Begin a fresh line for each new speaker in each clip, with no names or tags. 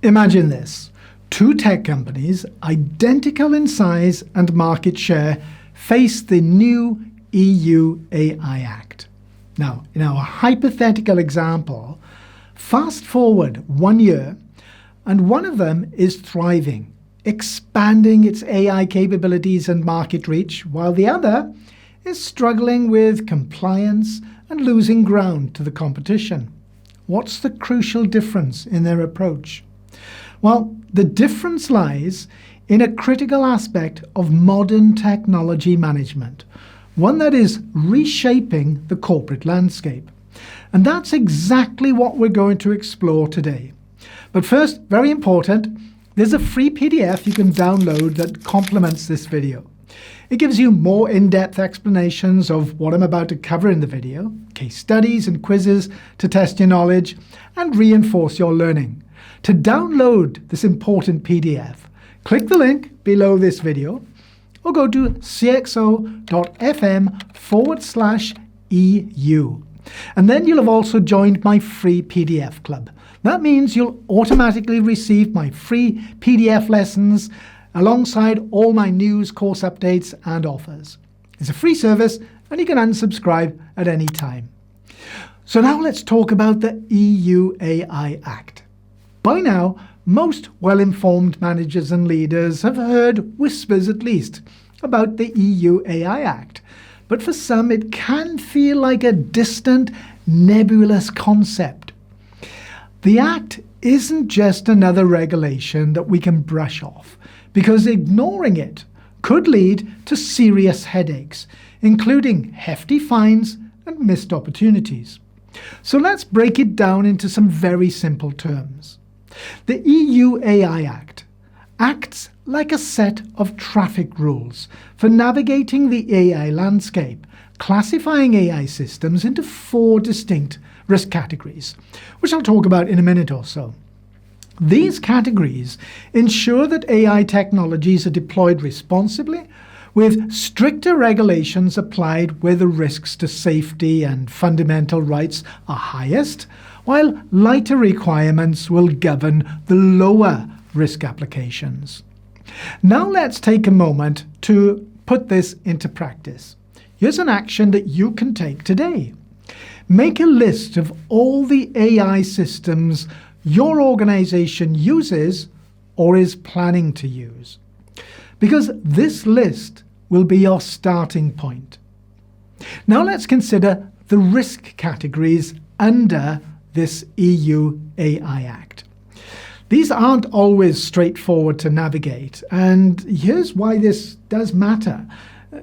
Imagine this. Two tech companies, identical in size and market share, face the new EU AI Act. Now, in our hypothetical example, fast forward 1 year, and one of them is thriving, expanding its AI capabilities and market reach, while the other is struggling with compliance and losing ground to the competition. What's the crucial difference in their approach? Well, the difference lies in a critical aspect of modern technology management, one that is reshaping the corporate landscape. And that's exactly what we're going to explore today. But first, very important, there's a free PDF you can download that complements this video. It gives you more in-depth explanations of what I'm about to cover in the video, case studies and quizzes to test your knowledge and reinforce your learning. To download this important PDF, click the link below this video or go to cxo.fm/EU. And then you'll have also joined my free PDF club. That means you'll automatically receive my free PDF lessons alongside all my news, course updates and offers. It's a free service and you can unsubscribe at any time. So now let's talk about the EU AI Act. By now, most well-informed managers and leaders have heard whispers at least about the EU AI Act. But for some, it can feel like a distant, nebulous concept. The Act isn't just another regulation that we can brush off, because ignoring it could lead to serious headaches, including hefty fines and missed opportunities. So let's break it down into some very simple terms. The EU AI Act acts like a set of traffic rules for navigating the AI landscape, classifying AI systems into 4 distinct risk categories, which I'll talk about in a minute or so. These categories ensure that AI technologies are deployed responsibly, with stricter regulations applied where the risks to safety and fundamental rights are highest, while lighter requirements will govern the lower risk applications. Now let's take a moment to put this into practice. Here's an action that you can take today. Make a list of all the AI systems your organization uses or is planning to use, because this list will be your starting point. Now let's consider the risk categories under this EU AI Act. These aren't always straightforward to navigate, and here's why this does matter.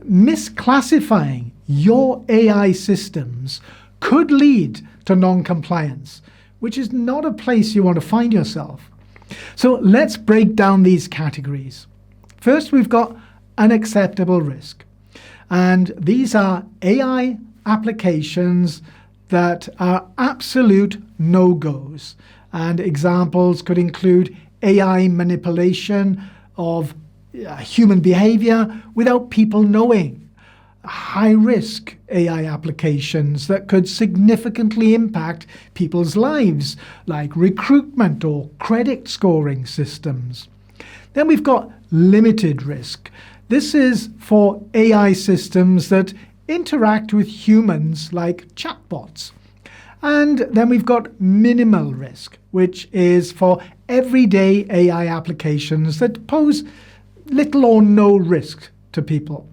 Misclassifying your AI systems could lead to non-compliance, which is not a place you want to find yourself. So let's break down these categories. First, we've got unacceptable risk. And these are AI applications that are absolute no-goes. And examples could include AI manipulation of human behavior without people knowing, high-risk AI applications that could significantly impact people's lives, like recruitment or credit scoring systems. Then we've got limited risk. This is for AI systems that interact with humans like chatbots. And then we've got minimal risk, which is for everyday AI applications that pose little or no risk to people.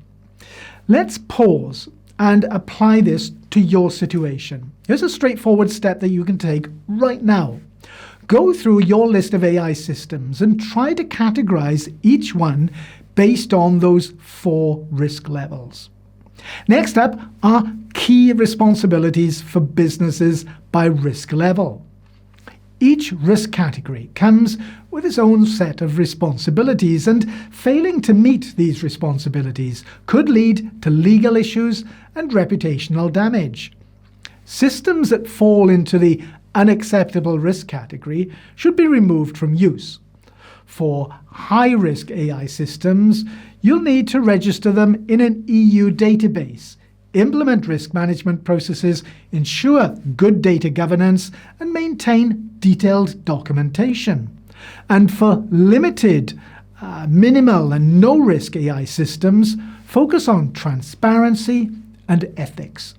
Let's pause and apply this to your situation. Here's a straightforward step that you can take right now. Go through your list of AI systems and try to categorize each one based on those 4 risk levels. Next up are key responsibilities for businesses by risk level. Each risk category comes with its own set of responsibilities, and failing to meet these responsibilities could lead to legal issues and reputational damage. Systems that fall into the unacceptable risk category should be removed from use. For high-risk AI systems, you'll need to register them in an EU database, implement risk management processes, ensure good data governance, and maintain detailed documentation. And for limited, minimal and no-risk AI systems, focus on transparency and ethics.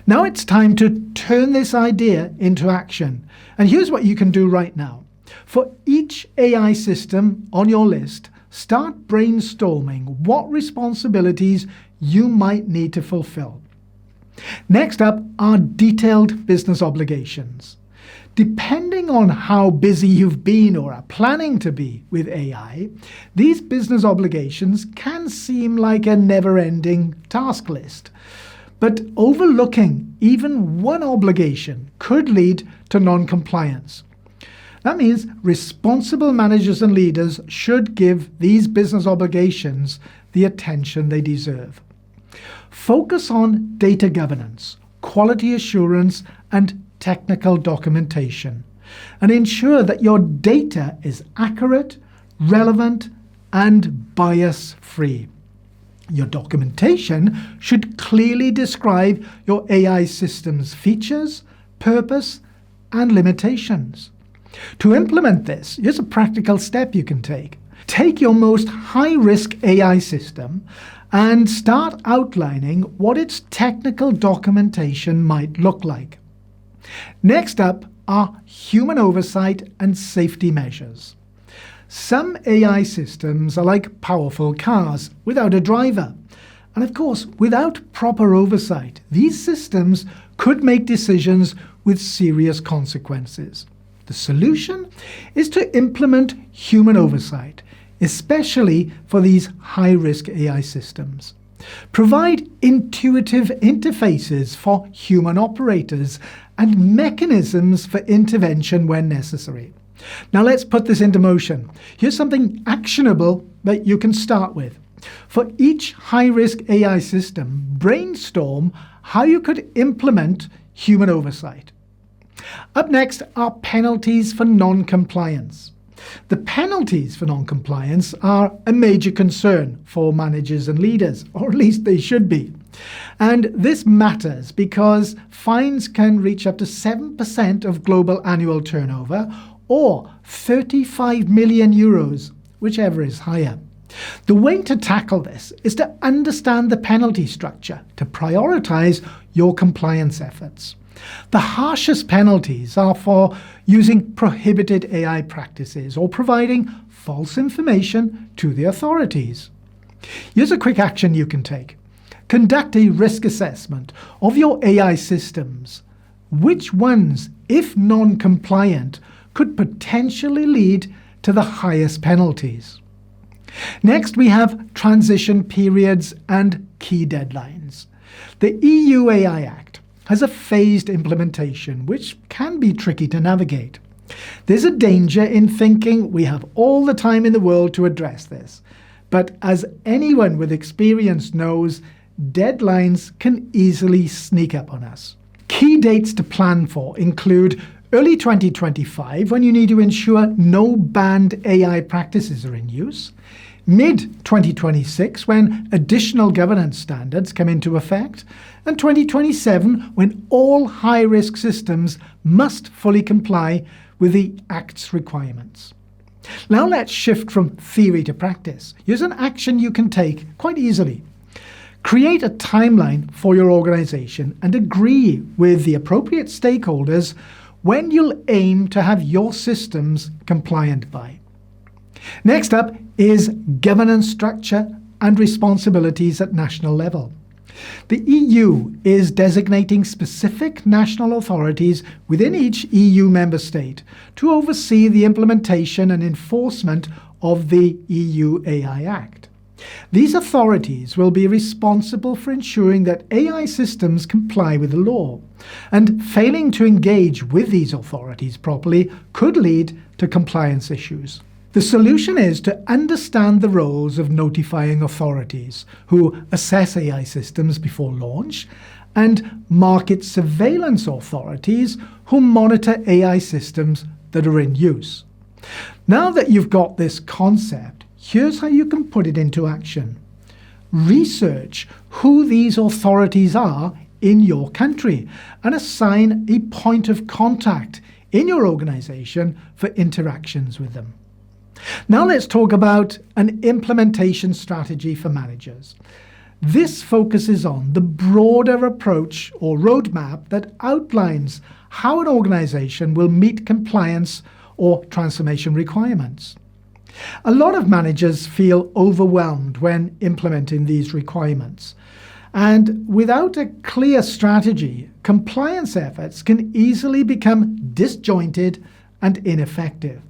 Now it's time to turn this idea into action. And here's what you can do right now. For each AI system on your list, start brainstorming what responsibilities you might need to fulfill. Next up are detailed business obligations. Depending on how busy you've been or are planning to be with AI, these business obligations can seem like a never-ending task list. But overlooking even one obligation could lead to non-compliance. That means responsible managers and leaders should give these business obligations the attention they deserve. Focus on data governance, quality assurance, and technical documentation, and ensure that your data is accurate, relevant, and bias-free. Your documentation should clearly describe your AI system's features, purpose, and limitations. To implement this, here's a practical step you can take. Take your most high-risk AI system and start outlining what its technical documentation might look like. Next up are human oversight and safety measures. Some AI systems are like powerful cars without a driver. And of course, without proper oversight, these systems could make decisions with serious consequences. The solution is to implement human oversight, especially for these high-risk AI systems. Provide intuitive interfaces for human operators and mechanisms for intervention when necessary. Now let's put this into motion. Here's something actionable that you can start with. For each high-risk AI system, brainstorm how you could implement human oversight. Up next are penalties for non-compliance. The penalties for non-compliance are a major concern for managers and leaders, or at least they should be. And this matters because fines can reach up to 7% of global annual turnover, or 35 million euros, whichever is higher. The way to tackle this is to understand the penalty structure to prioritize your compliance efforts. The harshest penalties are for using prohibited AI practices or providing false information to the authorities. Here's a quick action you can take. Conduct a risk assessment of your AI systems. Which ones, if non-compliant, could potentially lead to the highest penalties? Next, we have transition periods and key deadlines. The EU AI Act has a phased implementation, which can be tricky to navigate. There's a danger in thinking we have all the time in the world to address this. But as anyone with experience knows, deadlines can easily sneak up on us. Key dates to plan for include early 2025, when you need to ensure no banned AI practices are in use, mid-2026, when additional governance standards come into effect, and 2027, when all high-risk systems must fully comply with the Act's requirements. Now let's shift from theory to practice. Here's an action you can take quite easily. Create a timeline for your organization and agree with the appropriate stakeholders when you'll aim to have your systems compliant by. Next up is governance structure and responsibilities at national level. The EU is designating specific national authorities within each EU member state to oversee the implementation and enforcement of the EU AI Act. These authorities will be responsible for ensuring that AI systems comply with the law, and failing to engage with these authorities properly could lead to compliance issues. The solution is to understand the roles of notifying authorities who assess AI systems before launch, and market surveillance authorities who monitor AI systems that are in use. Now that you've got this concept, here's how you can put it into action. Research who these authorities are in your country and assign a point of contact in your organization for interactions with them. Now let's talk about an implementation strategy for managers. This focuses on the broader approach or roadmap that outlines how an organization will meet compliance or transformation requirements. A lot of managers feel overwhelmed when implementing these requirements. And without a clear strategy, compliance efforts can easily become disjointed and ineffective.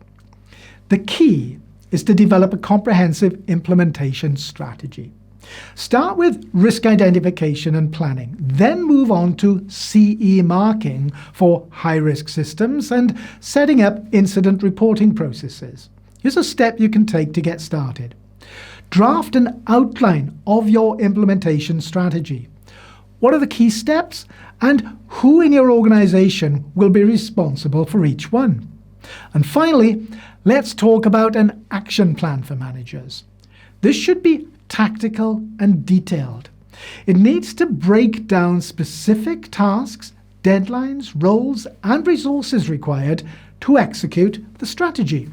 The key is to develop a comprehensive implementation strategy. Start with risk identification and planning, then move on to CE marking for high-risk systems and setting up incident reporting processes. Here's a step you can take to get started. Draft an outline of your implementation strategy. What are the key steps and who in your organization will be responsible for each one? And finally, let's talk about an action plan for managers. This should be tactical and detailed. It needs to break down specific tasks, deadlines, roles, and resources required to execute the strategy.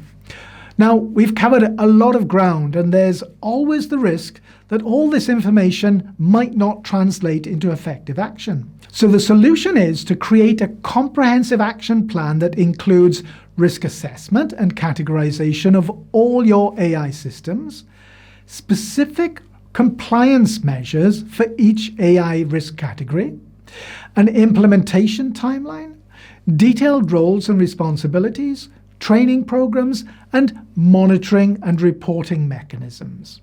Now, we've covered a lot of ground, and there's always the risk that all this information might not translate into effective action. So the solution is to create a comprehensive action plan that includes risk assessment and categorization of all your AI systems, specific compliance measures for each AI risk category, an implementation timeline, detailed roles and responsibilities, training programs, and monitoring and reporting mechanisms.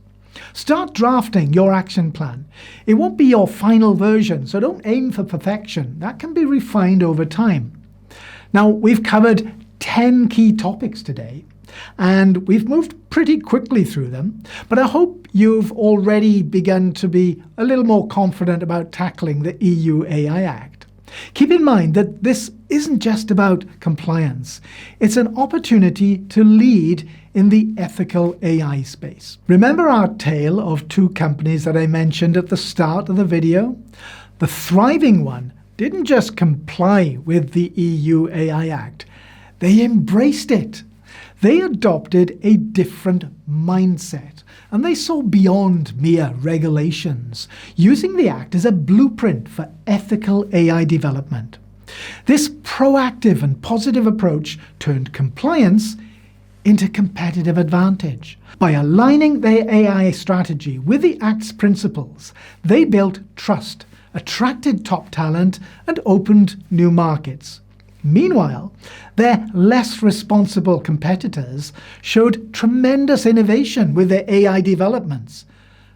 Start drafting your action plan. It won't be your final version, so don't aim for perfection. That can be refined over time. Now, we've covered 10 key topics today, and we've moved pretty quickly through them, but I hope you've already begun to be a little more confident about tackling the EU AI Act. Keep in mind that this isn't just about compliance. It's an opportunity to lead in the ethical AI space. Remember our tale of two companies that I mentioned at the start of the video? The thriving one didn't just comply with the EU AI Act. They embraced it. They adopted a different mindset, and they saw beyond mere regulations, using the Act as a blueprint for ethical AI development. This proactive and positive approach turned compliance into competitive advantage. By aligning their AI strategy with the Act's principles, they built trust, attracted top talent, and opened new markets. Meanwhile, their less responsible competitors showed tremendous innovation with their AI developments,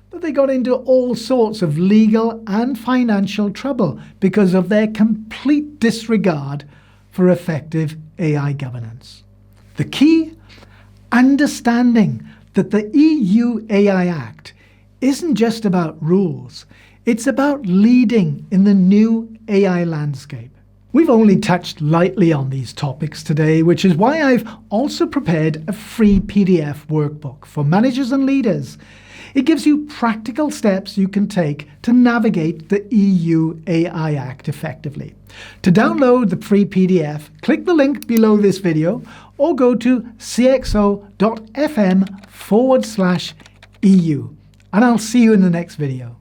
but they got into all sorts of legal and financial trouble because of their complete disregard for effective AI governance. The key? Understanding that the EU AI Act isn't just about rules, it's about leading in the new AI landscape. We've only touched lightly on these topics today, which is why I've also prepared a free PDF workbook for managers and leaders. It gives you practical steps you can take to navigate the EU AI Act effectively. To download the free PDF, click the link below this video or go to cxo.fm/EU. And I'll see you in the next video.